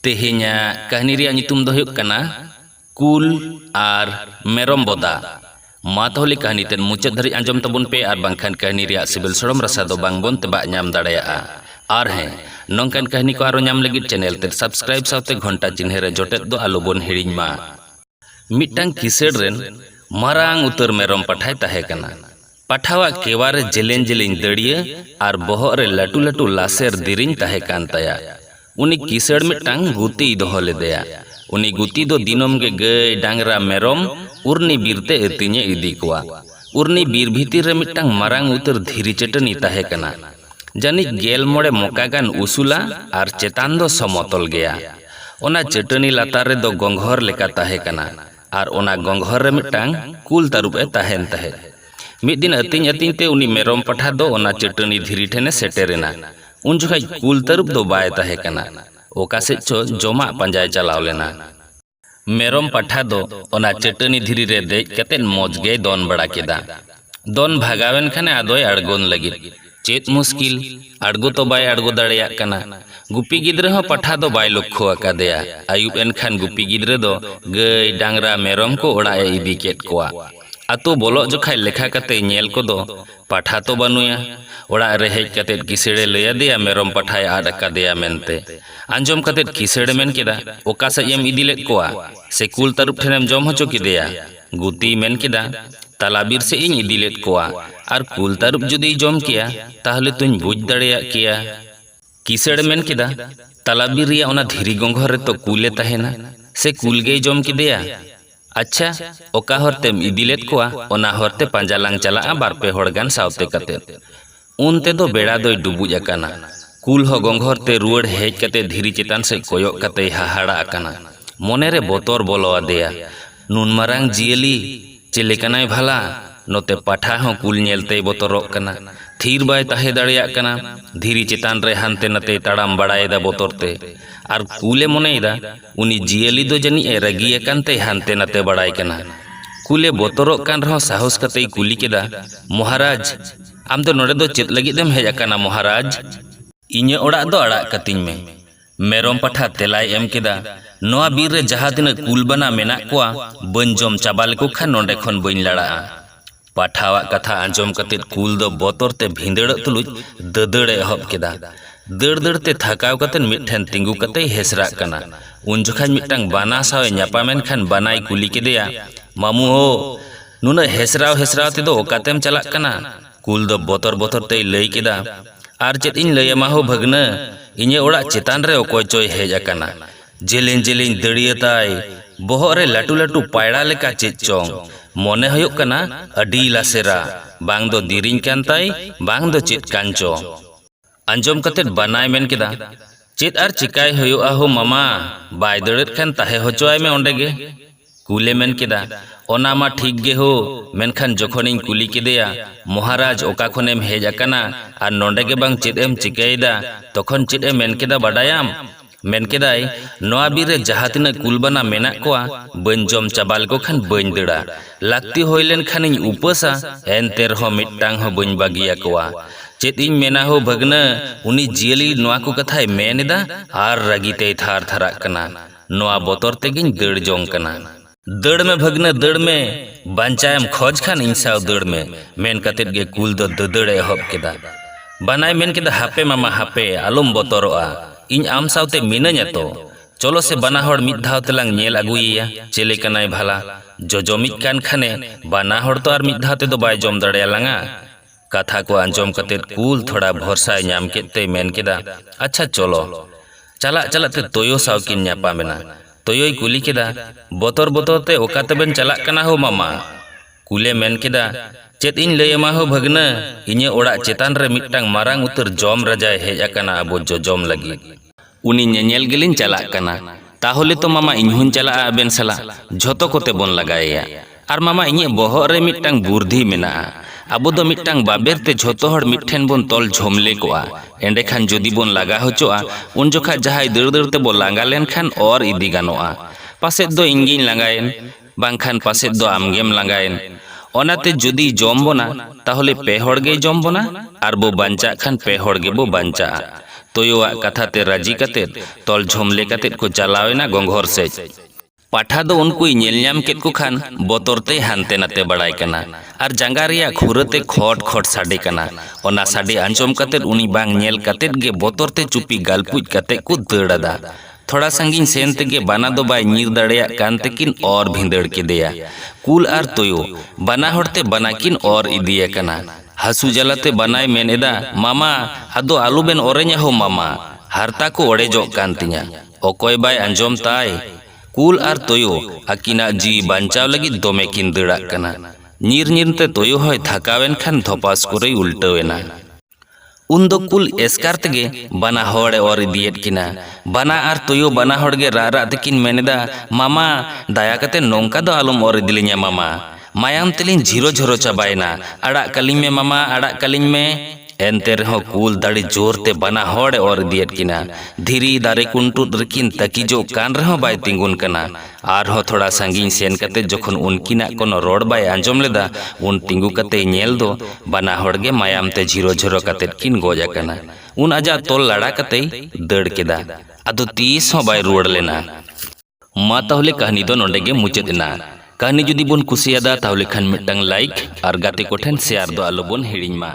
Tehenya kahani riya nyutum do huyuk kana Kul ar Merom Boda. Ma tahole kahani ten mucad dhari anjom tabun pe ar bangkhan kahani riya sibil sorom rasa do bang bon tebak nyam dareyaa. Ar he nongkan kahani ko aro nyam lagit channel te subscribe saute ghonta chinhe re jotet do alobon hiriñ ma. Mittang kised ren marang utar merom pathai tahe kana. Pathawak keware jelen jelen dadiya ar bohok re latu latu laser diriñ tahe kan taya. Uni kised mittang guti doho ledeya. Uni guti do dinom ge gay dangra merom urni birte etinya idi kuwa. Urni bir bhitir re mittang marang utar dhiri chetani tahe kana. Janij gel mode mokagan usula ar chetan do somotol geya. Ona chetani latar re do gonghor leka tahe kana. Ar ona gonghor re mittang kul tarup e tahen tahe. Mid din atiñ atiñ te uni merom patha do ona chetani dhiri thene seterena. Un jokhay kul tarup do bay tahe kana. Oka sed cho jomak panjay chalaw lena. Merom patha do ona chetani dhiri re dej katen moj ge don bada keda. Don bhagawen khane adoy adgon lagit. Chet muskil adgo to bay adgo dareyak kana. Gupi gidre ho patha do bay lokkho akadeya. Ayub enkhan gupi gidre do gay dangra merom ko oda e idi ket kowa. Ato bolok jokhay lekha kate nyel ko do patha to banuya. Oda re hej katet kisede laya deya merom pathay ad akadeya mente. Anjom katet kisede men keda oka sej em idi led kowa. Se kul tarup thenem jom hocho kideya. Guti men keda talabir se ᱤᱧ ᱤᱫᱤ ᱞᱮᱫ ᱠᱚᱣᱟ ᱟᱨ ᱠᱩᱞ ᱛᱟᱹᱨᱩᱵ ᱡᱩᱫᱤ ᱡᱚᱢ ᱠᱮᱭᱟ ᱛᱟᱦᱞᱮ ᱛᱚᱧ ᱵᱩᱡᱽ ᱫᱟᱲᱮᱭᱟᱜ ᱠᱮᱭᱟ᱾ ᱠᱤᱥᱟᱹᱬ ᱢᱮᱱ ᱠᱮᱫᱟ ᱛᱟᱞᱟᱵᱤᱨ ᱨᱮᱭᱟᱜ ᱚᱱᱟ ᱫᱷᱤᱨᱤ ᱜᱚᱸᱜᱷᱚᱨ ᱨᱮᱛᱚ ᱠᱩᱞᱮ ᱛᱟᱦᱮᱱᱟ ᱥᱮ ᱠᱩᱞ ᱜᱮᱭ ᱡᱚᱢ ᱠᱮᱫᱮᱭᱟ? ᱟᱪᱪᱷᱟ ᱚᱠᱟ ᱦᱚᱨᱛᱮᱢ ᱤᱫᱤ ᱞᱮᱫ ᱠᱚᱣᱟ ᱚᱱᱟ ᱦᱚᱨᱛᱮ ᱯᱟᱸᱡᱟ ᱞᱟᱝ ᱪᱟᱞᱟᱜᱼᱟ ᱵᱟᱨᱯᱮ ᱦᱚᱲ ᱜᱟᱱ ᱥᱟᱶᱛᱮ ᱠᱟᱛᱮᱫ᱾ ᱩᱱ ᱛᱮᱫᱚ ᱵᱮᱲᱟ ᱫᱚᱭ ᱰᱩᱵᱩᱡ ᱟᱠᱟᱱᱟ᱾ ᱠᱩᱞ ᱦᱚᱸ ᱜᱚᱸᱜᱷᱚᱨ ᱛᱮ ᱨᱩᱣᱟᱹᱲ ᱦᱮᱡ ᱠᱟᱛᱮ ᱫᱷᱤᱨᱤ ᱪᱮᱛᱟᱱ ᱥᱮᱫ ᱠᱚᱭᱚᱜ ᱠᱟᱛᱮᱭ ᱦᱟᱦᱟᱲᱟᱜ ᱟᱠᱟᱱᱟ᱾ ᱢᱚᱱᱮᱨᱮ ᱵᱚᱛᱚᱨ ᱵᱚᱞᱚ ᱟᱫᱮᱭᱟ᱾ ᱱᱩᱱ ᱢᱟᱨᱟᱝ ᱡᱤᱭᱟᱹᱞᱤ ᱪᱮᱫ ᱞᱮᱠᱟᱱᱟᱭ ᱵᱷᱟᱞᱟ? Note patha hon kul nyelte botorok kana. Thir bay tahe dareyak kana. Dhiri chetan re hante nate tadam badayeda botorte. Ar kule moneida uni jiyali do jani e ragi akante hante nate baday kana. Kule botorok kan rho sahos kate kuli keda, Moharaj, am do node do chet lagit dem hej akana Moharaj? Inya orak do arak katiñ me. Merom patha telai em keda, noa bir re jaha tina kul bana menak koa bañ jom chaba leko khan nonde khon bañ lada'a. Pathawak katha anjom katet kul do botor te bhindeড়ok tuluj dadade ehob keda. Dad te thakaw katen mithen tingu kate hesrak kana. Un jokhan mittang bana sawe nyapamen khan banai kuli kedeya, Mamu ho, nuna hesraw te do okatem chalak kana? Kul do botor te lay keda, ar chet iñ layama ho bhagna, iñe orak chetan re okoy choy hej akana. Jelen dadiya tay, bohok re latu latu payda leka chet chong. Mone hoyok kana adi lasera, bang do diriñ kan tay, bang do chet kan cho. Anjom katet banai men keda, chet ar chikai hoyoka ho mama, bay daret khan tahe hochoay me onde ge. Kule men keda, ona ma thik ge ho, menkhan jokhon iñ kuli kedeya, Moharaj oka khonem hej akana ar nonde ge bang chet em chikayda, tokhon chet em men keda badayam? Men kedai noa bir re jaha tina kul bana menak koa bañ jom chaba leko khan bañ dada. Lakti hoilen khan iñ upasa enter ho mittang ho bañ bagiya koa. Chet iñ mena ho bhagna uni jiyali noa ko kathay men eda ar ragite thar tharak kana. Noa botor tegiñ dad jong kana. Dad me bhagna dad me, bancayam khoj khan iñ saw dad me, men katet ge kul do dadade ehob keda. Banai men keda hape mama hape alom botoroa. Iñ am sawte minaña to. Cholo se bana hor mid dhaw telang nyel aguyeya chele kanay bhala. Jojomit kan khane bana hor to ar mid dhaw te do bay jom dareya langa. Katha ko anjom katet kul thoda bhorsay nyam kette men keda, acha cholo. Chalak te toyo saw kin nyapamena. Toyoy kuli keda, botor te oka teben chalak kana ho mama? Kule men keda, chet iñ layama ho bhagna, iñe orak chetan re mittang marang utar jom rajay hej akana abo jojom lagi. Uni nyanyel gelin chalak kana. Tahole to mama iñ hun chalak aben sala, jhoto kote bon lagayeya. Ar mama iñe bohok re mittang burdhi mena'a. Abo do mittang baber te jhoto hor mithen bon tol jhomle koa. Endekhan jodi bon laga hochoa, un jokha jahay dar te bon langa len khan or idi ganoa. Paset do ingiñ langayen, bangkhan paset do amgem langayen. Onate jodi jom bona tahole pe hor ge jom bona ar bo bancha khan pe hor ge bo bancha. तोयोआग कथाते राजी कतेद तोल झोमले कतेद को चलावेना गोंघोर says. पाठा दो उनको nail ᱧᱟᱢ केद को खान बोतरते हानते नाते बड़ाय कना आर जांगा रिया खुरते खोट खोट साडे कना। ओना साडे आंजम कतेद उनी बांग नेल कतेद गे बोतरते चुपी गालपुज कते को दड़ादा। थोड़ा संगीन सेन तेगे बाना दो बाय नीर दड़ेया कान तेकिन और भिंदड़ केदेया। कुल आर तोयो बाना हड़ते बनाकिन और इदिया कना। हसु जलाते बनाय मेनेदा मामा आदो आलू बेन ओरे냐 हो मामा हारता को ओड़ेजोग कान तिया। ओकोय बाय आंजम ताय। कुल आर तोयो आकिना जी बांचाव लगी दोमे किन दड़ाग कना। नीर नीरते तोयो होय थकावेन खान धोपास करे उल्टावेना। उन्दो कुल एस्कार तेगे बाना होड़े और इदियेत किना। बाना आर तोयो बाना होड़गे रारा तेकिन मेनेदा मामा दाया कते नोंका दो आलम और इदिलिnya मामा मायाम तेलिन झिरो झरो चाबायना आड़ा कलिं में मामा आड़ा कलिं में। एनते रहो कुल दाड़ी जोरते बाना होड़े और इदियेत किना। धीरी दारे कुंटुत रकिन तकीजो कान रहो बाय तिंगुन कना। आर हो थोड़ा संगीन सेन कते जोखन उनकिना कोनो रोड बाय आंजम लेदा उन तिंगु कते नेल दो बाना होड़गे मायाम ते झिरो झरो कते किन गोजा कना। उन आजा तोल लड़ा कते दड़ केदा आदो तीस हो बाय रुड़ लेना। मा ताहले कहानी दो नोंडेगे मुचादना। कहानी जुदी बोन कुसियादा ताहले खान मिटटांग लाइक और गाते कोठेन शेयर दो आलो बोन हिड़िंग मा।